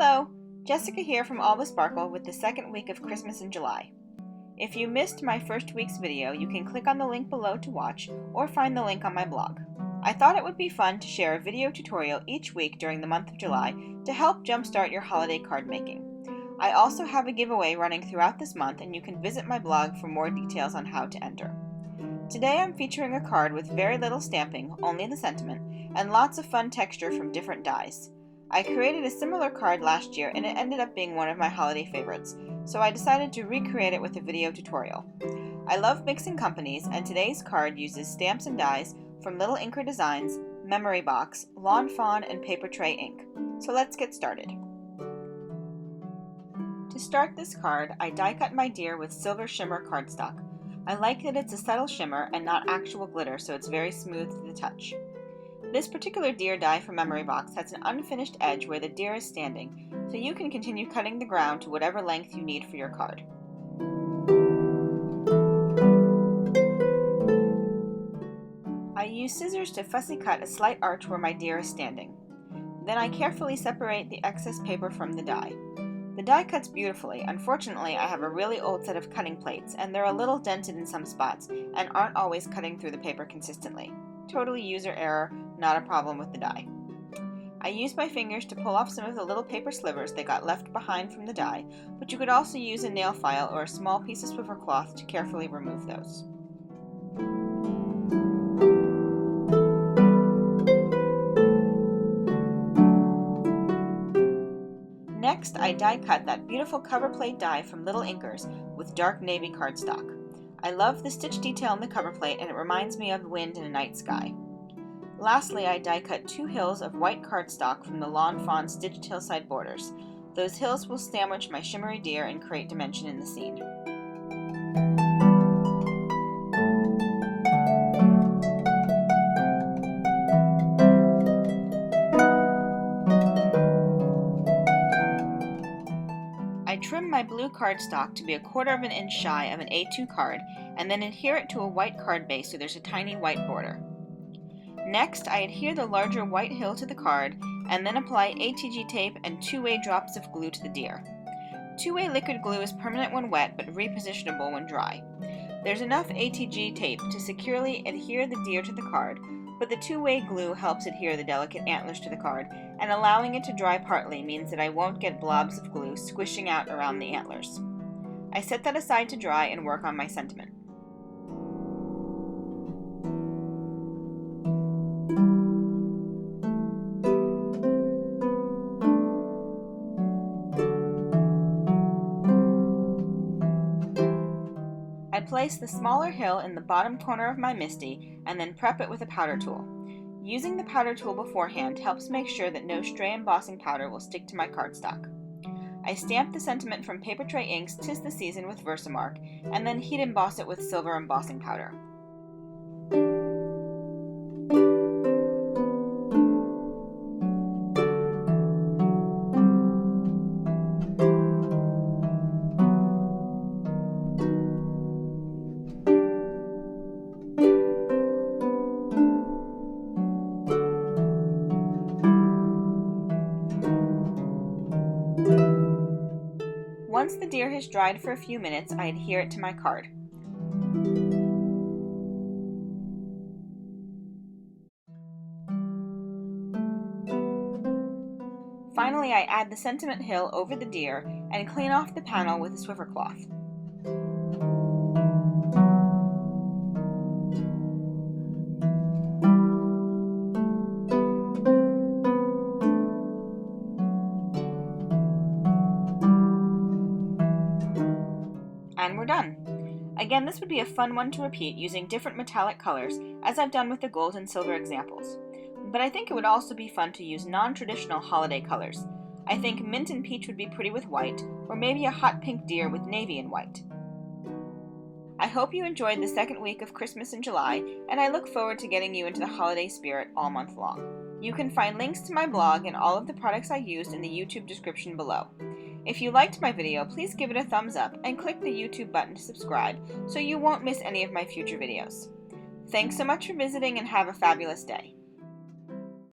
Hello, Jessica here from All the Sparkle with the second week of Christmas in July. If you missed my first week's video, you can click on the link below to watch or find the link on my blog. I thought it would be fun to share a video tutorial each week during the month of July to help jumpstart your holiday card making. I also have a giveaway running throughout this month, and you can visit my blog for more details on how to enter. Today I'm featuring a card with very little stamping, only the sentiment, and lots of fun texture from different dies. I created a similar card last year and it ended up being one of my holiday favorites, so I decided to recreate it with a video tutorial. I love mixing companies, and today's card uses stamps and dies from Little Inker Designs, Memory Box, Lawn Fawn, and Paper Tray ink. So let's get started. To start this card, I die cut my deer with silver shimmer cardstock. I like that it's a subtle shimmer and not actual glitter, so it's very smooth to the touch. This particular deer die from Memory Box has an unfinished edge where the deer is standing, so you can continue cutting the ground to whatever length you need for your card. I use scissors to fussy cut a slight arch where my deer is standing. Then I carefully separate the excess paper from the die. The die cuts beautifully. Unfortunately, I have a really old set of cutting plates, and they're a little dented in some spots and aren't always cutting through the paper consistently. Totally user error, not a problem with the die. I use my fingers to pull off some of the little paper slivers that got left behind from the die, but you could also use a nail file or a small piece of Swiffer cloth to carefully remove those. Next, I die cut that beautiful cover plate die from Little Inkers with dark navy cardstock. I love the stitch detail in the cover plate, and it reminds me of wind in a night sky. Lastly, I die cut 2 hills of white cardstock from the Lawn Fawn stitched hillside borders. Those hills will sandwich my shimmery deer and create dimension in the scene. I trim my blue cardstock to be 1/4 inch shy of an A2 card, and then adhere it to a white card base so there's a tiny white border. Next, I adhere the larger white hill to the card, and then apply ATG tape and 2-way drops of glue to the deer. 2-way liquid glue is permanent when wet, but repositionable when dry. There's enough ATG tape to securely adhere the deer to the card, but the 2-way glue helps adhere the delicate antlers to the card, and allowing it to dry partly means that I won't get blobs of glue squishing out around the antlers. I set that aside to dry and work on my sentiment. I place the smaller hill in the bottom corner of my MISTI and then prep it with a powder tool. Using the powder tool beforehand helps make sure that no stray embossing powder will stick to my cardstock. I stamp the sentiment from Paper Tray inks 'Tis the Season with Versamark, and then heat emboss it with silver embossing powder. Once the deer has dried for a few minutes, I adhere it to my card. Finally, I add the sentiment hill over the deer and clean off the panel with a Swiffer cloth. And we're done. Again, this would be a fun one to repeat using different metallic colors, as I've done with the gold and silver examples. But I think it would also be fun to use non-traditional holiday colors. I think mint and peach would be pretty with white, or maybe a hot pink deer with navy and white. I hope you enjoyed the second week of Christmas in July, and I look forward to getting you into the holiday spirit all month long. You can find links to my blog and all of the products I used in the YouTube description below. If you liked my video, please give it a thumbs up and click the YouTube button to subscribe so you won't miss any of my future videos. Thanks so much for visiting, and have a fabulous day.